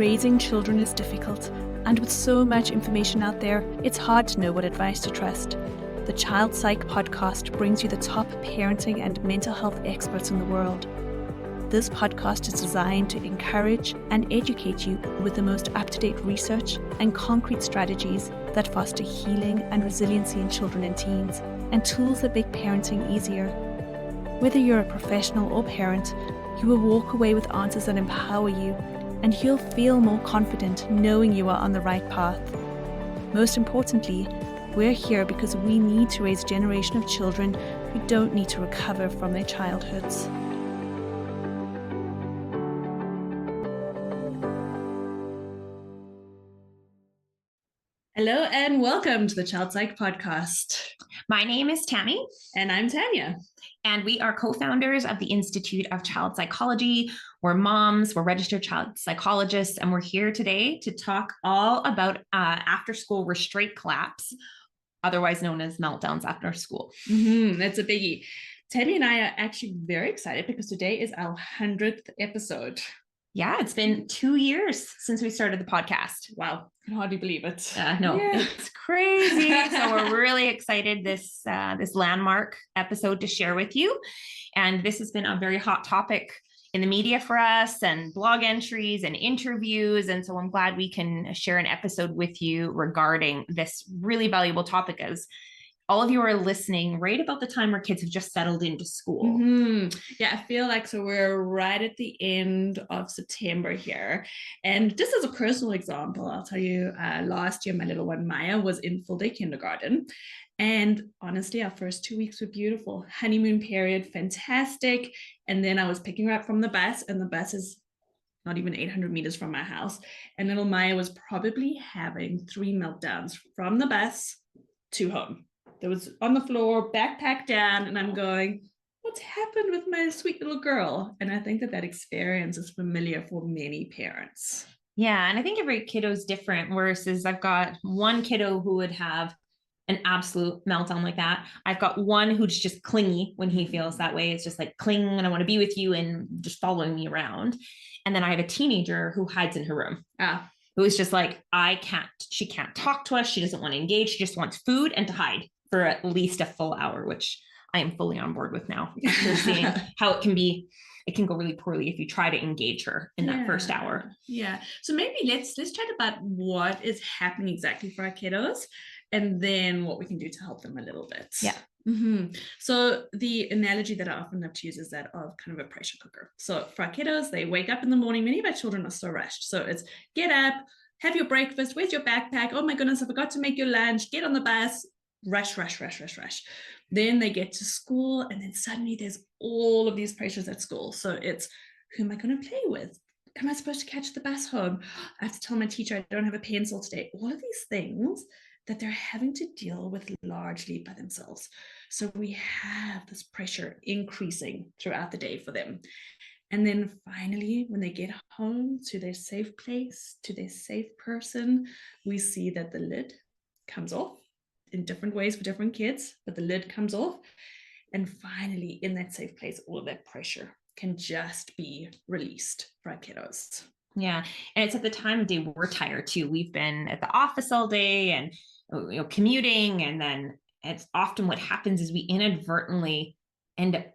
Raising children is difficult, and with so much information out there, it's hard to know what advice to trust. The Child Psych podcast brings you the top parenting and mental health experts in the world. This podcast is designed to encourage and educate you with the most up-to-date research and concrete strategies that foster healing and resiliency in children and teens, and tools that make parenting easier. Whether you're a professional or parent, you will walk away with answers that empower you, and you'll feel more confident knowing you are on the right path. Most importantly, we're here because we need to raise a generation of children who don't need to recover from their childhoods. Hello and welcome to the Child Psych podcast. My name is Tammy. And I'm Tania. And we are co-founders of the Institute of Child Psychology. We're moms, we're registered child psychologists, and we're here today to talk all about after-school restraint collapse, otherwise known as meltdowns after school. That's a biggie. Tammy and I are actually very excited because today is our 100th episode. Yeah, it's been 2 years since we started the podcast. Wow, I can hardly believe it. It's crazy. So we're really excited this landmark episode to share with you. And this has been a very hot topic in the media for us, and blog entries and interviews. And so I'm glad we can share an episode with you regarding this really valuable topic, as all of you are listening right about the time where kids have just settled into school. Yeah, I feel like so we're right at the end of September here. And just as a personal example, I'll tell you, last year, my little one, Maya, was in full day kindergarten. And honestly, our first 2 weeks were beautiful. Honeymoon period, fantastic. And then I was picking her up from the bus, and the bus is not even 800 meters from my house. And little Maya was probably having 3 meltdowns from the bus to home. There was on the floor, backpack down, and I'm going, what's happened with my sweet little girl? And I think that experience is familiar for many parents. Yeah, and I think every kiddo is different, versus I've got one kiddo who would have an absolute meltdown like that. I've got one who's just clingy when he feels that way. It's just like, cling, and I want to be with you, and just following me around. And then I have a teenager who hides in her room. Who is just like, she can't talk to us. She doesn't want to engage. She just wants food and to hide for at least a full hour, which I am fully on board with now, after seeing how it can go really poorly if you try to engage her in that first hour. Yeah. So maybe let's chat about what is happening exactly for our kiddos, and then what we can do to help them a little bit. Yeah. So the analogy that I often love to use is that of kind of a pressure cooker. So for our kiddos, they wake up in the morning. Many of our children are so rushed. So it's get up, have your breakfast. Where's your backpack? Oh my goodness, I forgot to make your lunch. Get on the bus. Rush. Then they get to school, and then suddenly there's all of these pressures at school. So it's, who am I going to play with? Am I supposed to catch the bus home? I have to tell my teacher I don't have a pencil today. All of these things that they're having to deal with largely by themselves. So we have this pressure increasing throughout the day for them. And then finally, when they get home to their safe place, to their safe person, we see that the lid comes off in different ways for different kids, but the lid comes off. And finally, in that safe place, all of that pressure can just be released for our kiddos. Yeah. And it's at the time of day we're tired too. We've been at the office all day and commuting. And then it's often what happens is we inadvertently end up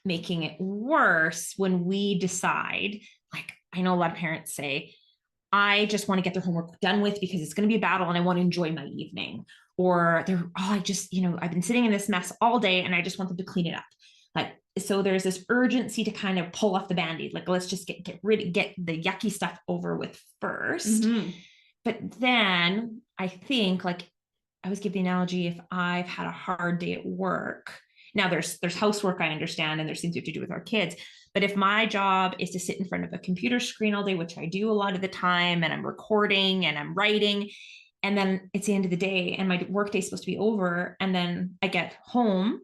making it worse when we decide, like, I know a lot of parents say, I just want to get their homework done with because it's going to be a battle and I want to enjoy my evening. Or I've been sitting in this mess all day and I just want them to clean it up. Like, so there's this urgency to kind of pull off the Band-Aid. Like, let's just get the yucky stuff over with first. But then I think, like, I always give the analogy, if I've had a hard day at work, now there's housework, I understand, and there's things we have to do with our kids. But if my job is to sit in front of a computer screen all day, which I do a lot of the time, and I'm recording and I'm writing, and then it's the end of the day and my work day is supposed to be over, and then I get home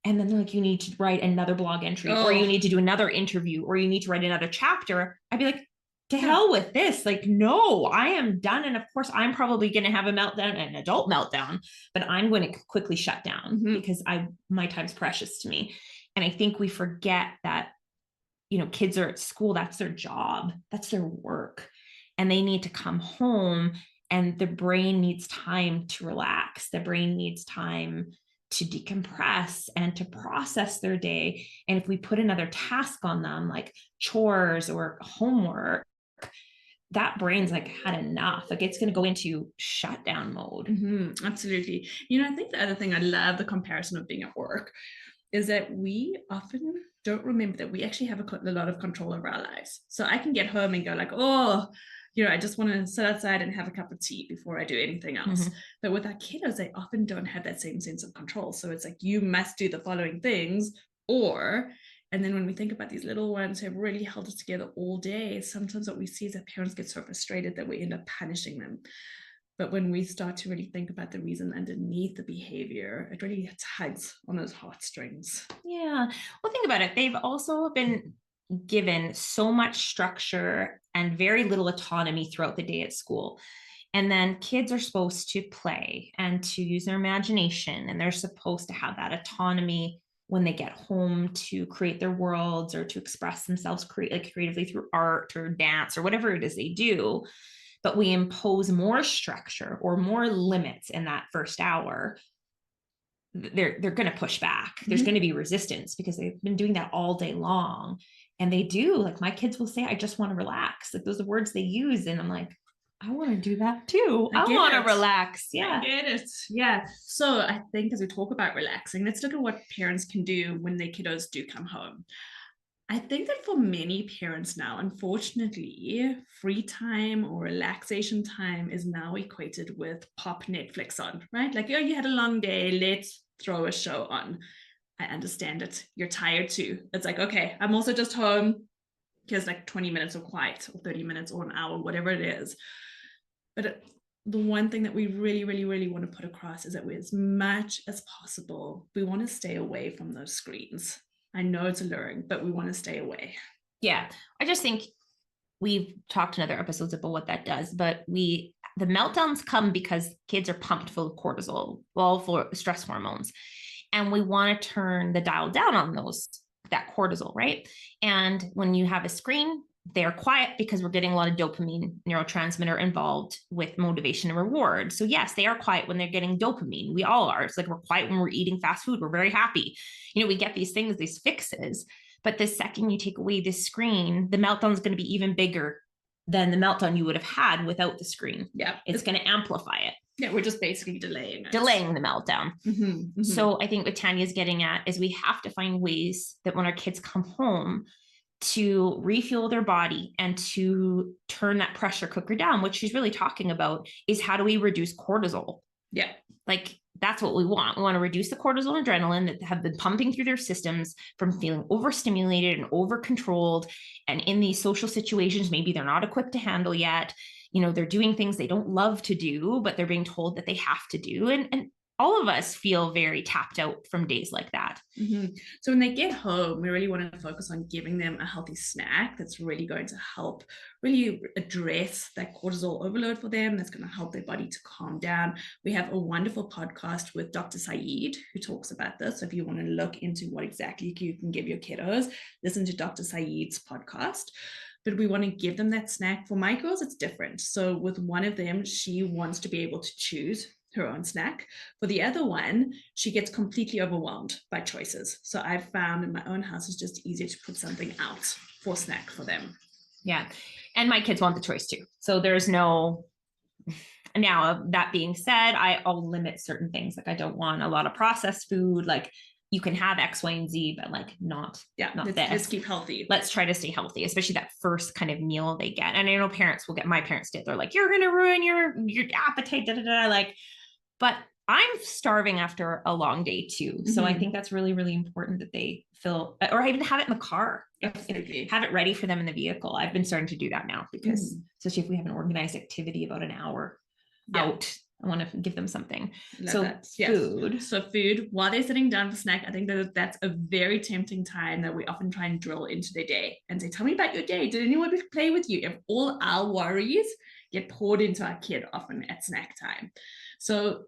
and then they're like, you need to write another blog entry, or you need to do another interview, or you need to write another chapter, I'd be like, to hell with this. Like, no, I am done. And of course, I'm probably going to have a meltdown, an adult meltdown, but I'm going to quickly shut down because my time's precious to me. And I think we forget that, kids are at school. That's their job. That's their work. and they need to come home, and the brain needs time to relax. The brain needs time to decompress and to process their day. And if we put another task on them, like chores or homework, that brain's like had enough. Like it's going to go into shutdown mode. Mm-hmm, absolutely. I think the other thing, I love the comparison of being at work, is that we often don't remember that we actually have a lot of control over our lives. So I can get home and go like, oh, I just want to sit outside and have a cup of tea before I do anything else. Mm-hmm. But with our kiddos, they often don't have that same sense of control. So it's like, you must do the following things, and then when we think about these little ones who have really held us together all day, sometimes what we see is that parents get so frustrated that we end up punishing them. But when we start to really think about the reason underneath the behavior, it really tugs on those heartstrings. Yeah. Well, think about it. They've also been given so much structure and very little autonomy throughout the day at school. And then kids are supposed to play and to use their imagination, and they're supposed to have that autonomy when they get home to create their worlds or to express themselves creatively through art or dance or whatever it is they do. But we impose more structure or more limits in that first hour. They're going to push back. There's going to be resistance because they've been doing that all day long. And they do, like my kids will say, I just want to relax. Like those are words they use. And I'm like, I want to do that too. I want to relax. Yeah. I get it. Yeah. So I think as we talk about relaxing, let's look at what parents can do when their kiddos do come home. I think that for many parents now, unfortunately, free time or relaxation time is now equated with pop Netflix on, right? Like, you had a long day, let's throw a show on. I understand it. You're tired too. It's like, okay, I'm also just home. Here's like 20 minutes of quiet or 30 minutes or an hour, whatever it is. But the one thing that we really, really, really want to put across is that we, as much as possible, we want to stay away from those screens. I know it's alluring, but we want to stay away. Yeah. I just think we've talked in other episodes about what that does, but the meltdowns come because kids are pumped full of cortisol, all for stress hormones. And we want to turn the dial down on that cortisol, right? And when you have a screen, they're quiet because we're getting a lot of dopamine neurotransmitter involved with motivation and reward. So yes, they are quiet when they're getting dopamine. We all are. It's like we're quiet when we're eating fast food. We're very happy. We get these things, these fixes. But the second you take away this screen, the meltdown is going to be even bigger than the meltdown you would have had without the screen. Yeah. It's going to amplify it. Yeah, we're just basically delaying it. Delaying the meltdown. Mm-hmm, mm-hmm. So I think what Tanya's getting at is we have to find ways that when our kids come home to refuel their body and to turn that pressure cooker down. What she's really talking about is how do we reduce cortisol? Yeah. Like that's what we want. We want to reduce the cortisol and adrenaline that have been pumping through their systems from feeling overstimulated and over-controlled. And in these social situations, maybe they're not equipped to handle yet. They're doing things they don't love to do, but they're being told that they have to do. And all of us feel very tapped out from days like that. Mm-hmm. So when they get home, we really want to focus on giving them a healthy snack that's really going to help really address that cortisol overload for them. That's going to help their body to calm down. We have a wonderful podcast with Dr. Saeed who talks about this. So if you want to look into what exactly you can give your kiddos, listen to Dr. Saeed's podcast. But we want to give them that snack. For my girls, it's different. So with one of them, she wants to be able to choose her own snack. For the other one, she gets completely overwhelmed by choices. So I've found in my own house, it's just easier to put something out for snack for them. Yeah. And my kids want the choice too. So there's no, now that being said, I'll limit certain things. Like I don't want a lot of processed food. Like you can have X, Y, and Z, but like not this. Let's keep healthy. Let's try to stay healthy, especially that first kind of meal they get. And I know parents will get, my parents did. They're like, you're going to ruin your appetite. Like, but I'm starving after a long day too. So I think that's really, really important that they feel, or even have it in the car. Have it ready for them in the vehicle. I've been starting to do that now because especially if we have an organized activity about an hour out, I want to give them something. Food. So food while they're sitting down for snack. I think that's a very tempting time that we often try and drill into their day and say, tell me about your day. Did anyone play with you? If all our worries get poured into our kid often at snack time. So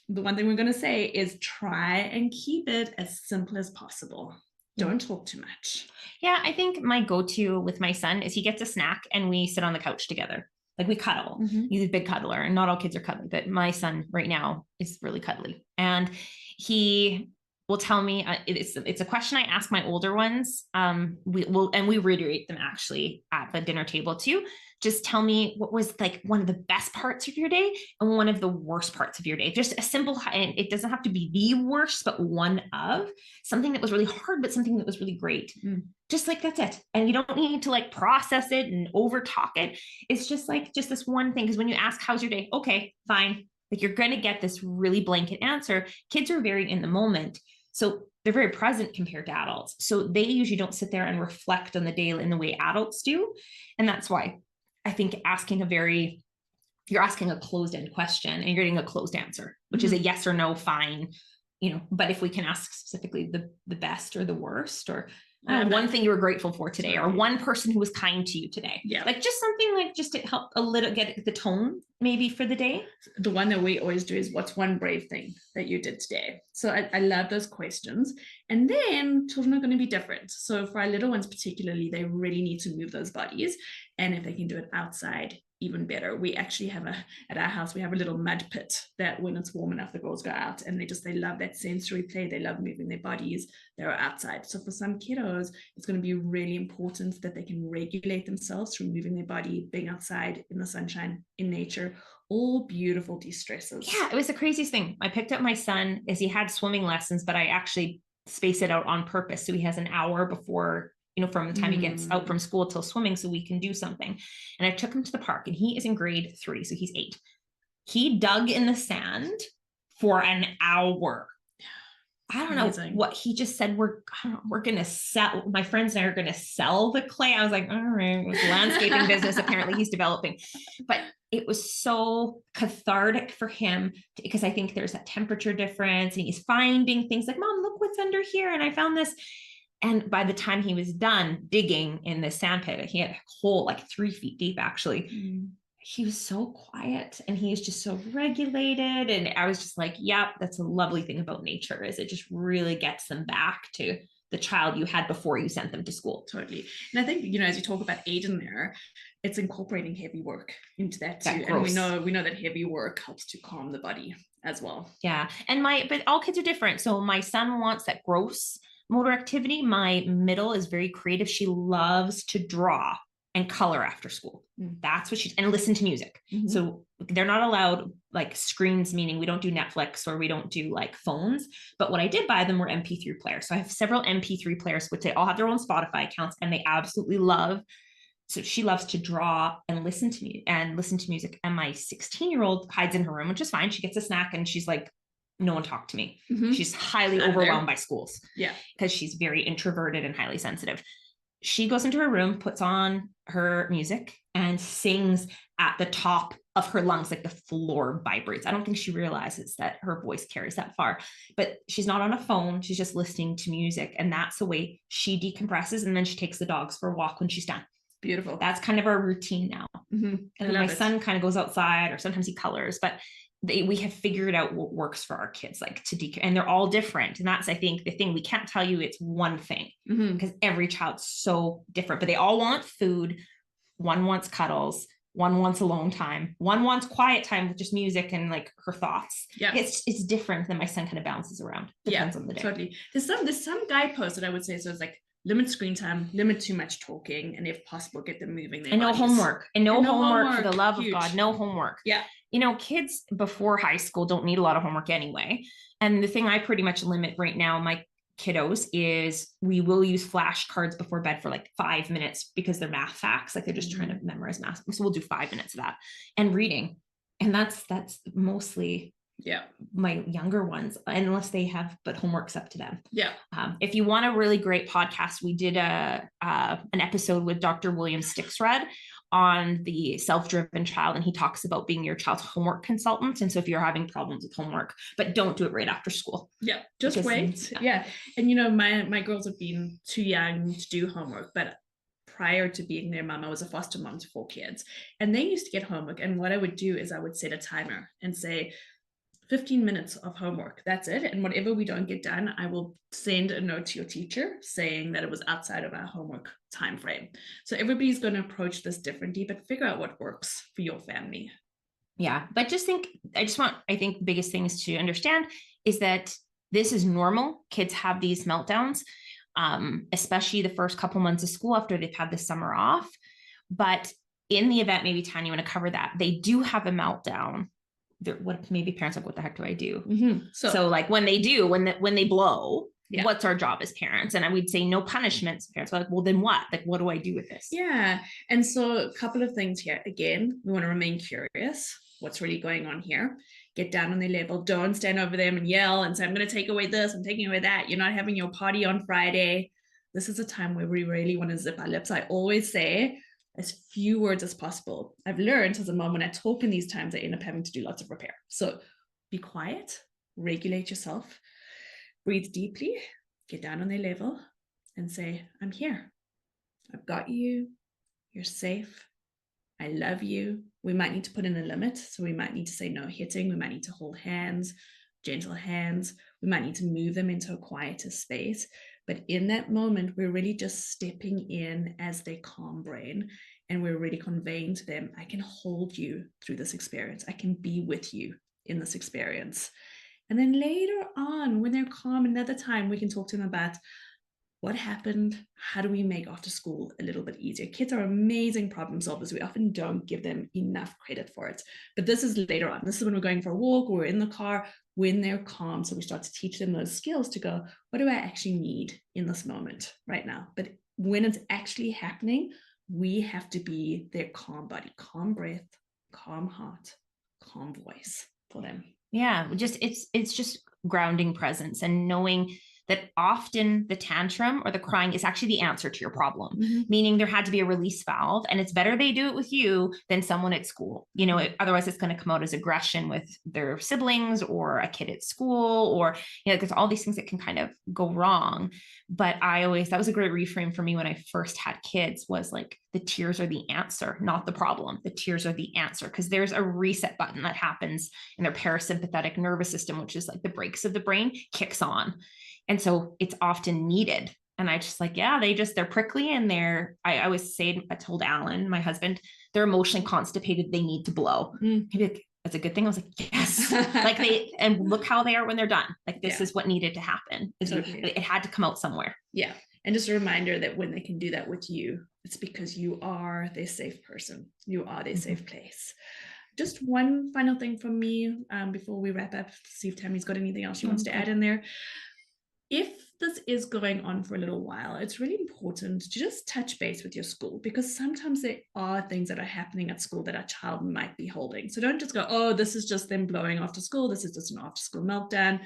the one thing we're going to say is try and keep it as simple as possible. Don't talk too much. Yeah, I think my go-to with my son is he gets a snack and we sit on the couch together. Like we cuddle. He's a big cuddler, and not all kids are cuddly, but my son right now is really cuddly. And he will tell me, it's a question I ask my older ones. We reiterate them actually at the dinner table too. Just tell me what was like one of the best parts of your day and one of the worst parts of your day. Just a simple, and it doesn't have to be the worst, but one of something that was really hard, but something that was really great. Just like, that's it. And you don't need to like process it and over talk it. It's just like, just this one thing. Because when you ask, how's your day? Okay, fine. Like you're going to get this really blanket answer. Kids are very in the moment. So they're very present compared to adults. So they usually don't sit there and reflect on the day in the way adults do. And that's why I think you're asking a closed-end question and you're getting a closed answer, which is a yes or no, fine. But if we can ask specifically the best or the worst, or one thing you were grateful for today, or one person who was kind to you today. Yeah. Like just something like just to help a little get the tone maybe for the day. The one that we always do is, what's one brave thing that you did today? So I love those questions. And then children are going to be different. So for our little ones particularly, they really need to move those bodies. And if they can do it outside, even better. We actually have at our house, we have a little mud pit that when it's warm enough, the girls go out and they love that sensory play. They love moving their bodies. They're outside. So for some kiddos, it's going to be really important that they can regulate themselves through moving their body, being outside in the sunshine, in nature, all beautiful de-stressors. Yeah, it was the craziest thing. I picked up my son as he had swimming lessons, but I actually space it out on purpose. So he has an hour before, from the time he gets out from school till swimming, so we can do something. And I took him to the park, and he is in grade 3, so he's 8. He dug in the sand for an hour. I don't know what he just said. We're going to sell, my friends and I are going to sell the clay. I was like, all right, it's landscaping business. Apparently he's developing, but it was so cathartic for him because I think there's that temperature difference, and he's finding things like, Mom, look what's under here. And I found this. And by the time he was done digging in the sand pit, he had a hole like 3 feet deep, actually. He was so quiet and he is just so regulated. And I was just like, yep, that's a lovely thing about nature, is it just really gets them back to the child you had before you sent them to school. Totally. And I think, as you talk about Aiden there, it's incorporating heavy work into that too. And we know that heavy work helps to calm the body as well. Yeah. And but all kids are different. So my son wants that gross motor activity. My middle is very creative. She loves to draw and color after school. That's what and listen to music. So they're not allowed like screens, meaning we don't do Netflix or we don't do like phones. But what I did buy them were MP3 players. So I have several MP3 players, which they all have their own Spotify accounts, and they absolutely love. So she loves to draw and listen to me and listen to music. And my 16-year-old hides in her room, which is fine. She gets a snack and she's like, no one talk to me. She's highly overwhelmed by schools. Yeah. Because she's very introverted and highly sensitive. She goes into her room, puts on her music, and sings at the top of her lungs, like the floor vibrates. I don't think she realizes that her voice carries that far, but she's not on a phone. She's just listening to music. And that's the way she decompresses. And then she takes the dogs for a walk when she's done. Beautiful. That's kind of our routine now. And then my son kind of goes outside, or sometimes he colors, but we have figured out what works for our kids, like and they're all different. And that's, I think, the thing. We can't tell you it's one thing because every child's so different, but they all want food. One wants cuddles. One wants alone time. One wants quiet time with just music and like her thoughts. Yeah. It's different. Than my son kind of bounces around. Depends on the day. Totally. There's some guideposts that I would say. So it's like, limit screen time, limit too much talking, and if possible, get them moving. And no homework. And no homework, for the love Huge. of God, no homework. Yeah. Kids before high school don't need a lot of homework anyway. And the thing I pretty much limit right now, my kiddos, is we will use flashcards before bed for like 5 minutes because they're math facts. Like they're just trying to memorize math. So we'll do 5 minutes of that, and reading. And that's mostly my younger ones, unless they have, but homework's up to them. If you want a really great podcast, we did an episode with Dr. William Stixred on the self-driven child, and he talks about being your child's homework consultant. And so if you're having problems with homework, but don't do it right after school. Just wait. And my girls have been too young to do homework, but prior to being their mom, I was a foster mom to 4 kids, and they used to get homework. And what I would do is I would set a timer and say, 15 minutes of homework. That's it. And whatever we don't get done, I will send a note to your teacher saying that it was outside of our homework time frame. So everybody's going to approach this differently, but figure out what works for your family. Yeah. But I think the biggest thing is to understand is that this is normal. Kids have these meltdowns, especially the first couple months of school after they've had the summer off. But in the event, maybe Tanya, you want to cover that, they do have a meltdown. What maybe parents are like, what the heck do I do? Mm-hmm. So like when they blow, what's our job as parents? And I would say no punishments. Parents are like, well, then what? Like, what do I do with this? Yeah. And so a couple of things here. Again, we want to remain curious. What's really going on here? Get down on their level. Don't stand over them and yell and say, I'm going to take away this, I'm taking away that. You're not having your party on Friday. This is a time where we really want to zip our lips. I always say as few words as possible. I've learned as a mom, when I talk in these times, I end up having to do lots of repair. So be quiet, regulate yourself, breathe deeply, get down on their level and say, I'm here. I've got you. You're safe. I love you. We might need to put in a limit. So we might need to say no hitting. We might need to hold hands, gentle hands. We might need to move them into a quieter space. But in that moment, we're really just stepping in as their calm brain. And we're really conveying to them, I can hold you through this experience. I can be with you in this experience. And then later on, when they're calm, another time, we can talk to them about what happened? How do we make after school a little bit easier? Kids are amazing problem solvers. We often don't give them enough credit for it. But this is later on. This is when we're going for a walk or we're in the car, when they're calm. So we start to teach them those skills to go, what do I actually need in this moment right now? But when it's actually happening, we have to be their calm body, calm breath, calm heart, calm voice for them. Yeah, it's just grounding presence and knowing that often the tantrum or the crying is actually the answer to your problem, meaning there had to be a release valve, and it's better they do it with you than someone at school. Otherwise it's going to come out as aggression with their siblings or a kid at school, or, there's all these things that can kind of go wrong. But that was a great reframe for me when I first had kids, was like, the tears are the answer, not the problem. The tears are the answer, because there's a reset button that happens in their parasympathetic nervous system, which is like the brakes of the brain, kicks on. And so it's often needed. And I just like, they're prickly, and I always say, I told Alan, my husband, they're emotionally constipated. They need to blow. He'd be like, that's a good thing. I was like, yes. And look how they are when they're done. Like, this is what needed to happen. It had to come out somewhere. Yeah. And just a reminder that when they can do that with you, it's because you are their safe person. You are their safe place. Just one final thing from me before we wrap up, see if Tammy's got anything else she wants to add in there. If this is going on for a little while, it's really important to just touch base with your school, because sometimes there are things that are happening at school that our child might be holding. So don't just go, oh, this is just them blowing after school. This is just an after school meltdown.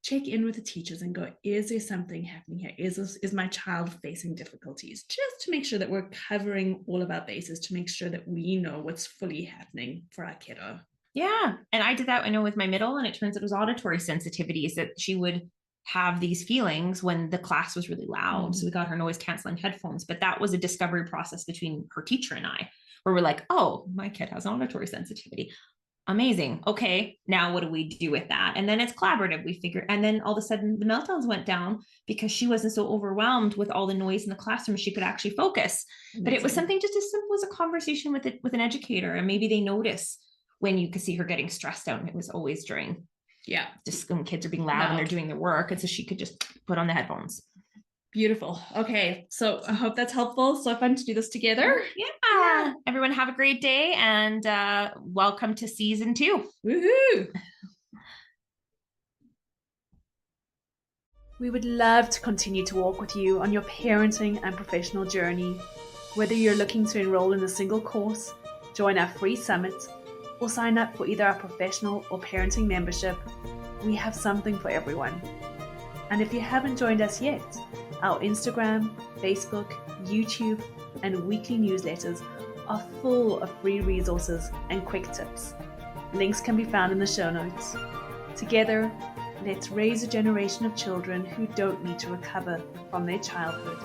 Check in with the teachers and go, is there something happening here? Is my child facing difficulties? Just to make sure that we're covering all of our bases, to make sure that we know what's fully happening for our kiddo. Yeah. And I did that, I know, with my middle, and it turns out it was auditory sensitivities, that she would have these feelings when the class was really loud. So we got her noise canceling headphones, but that was a discovery process between her teacher and I, where we're like, oh, my kid has auditory sensitivity. Amazing. Okay. Now what do we do with that? And then it's collaborative. We figure, and then all of a sudden the meltdowns went down because she wasn't so overwhelmed with all the noise in the classroom. She could actually focus. Amazing. But it was something just as simple as a conversation with an educator. And maybe they notice when you could see her getting stressed out. And it was always during just when kids are being loud and they're doing their work. And so she could just put on the headphones. Beautiful. Okay. So I hope that's helpful. So fun to do this together. Yeah. Everyone have a great day, and welcome to season 2. Woohoo. We would love to continue to walk with you on your parenting and professional journey. Whether you're looking to enroll in a single course, join our free summit, or sign up for either our professional or parenting membership, we have something for everyone. And if you haven't joined us yet, our Instagram, Facebook, YouTube, and weekly newsletters are full of free resources and quick tips. Links can be found in the show notes. Together, let's raise a generation of children who don't need to recover from their childhood.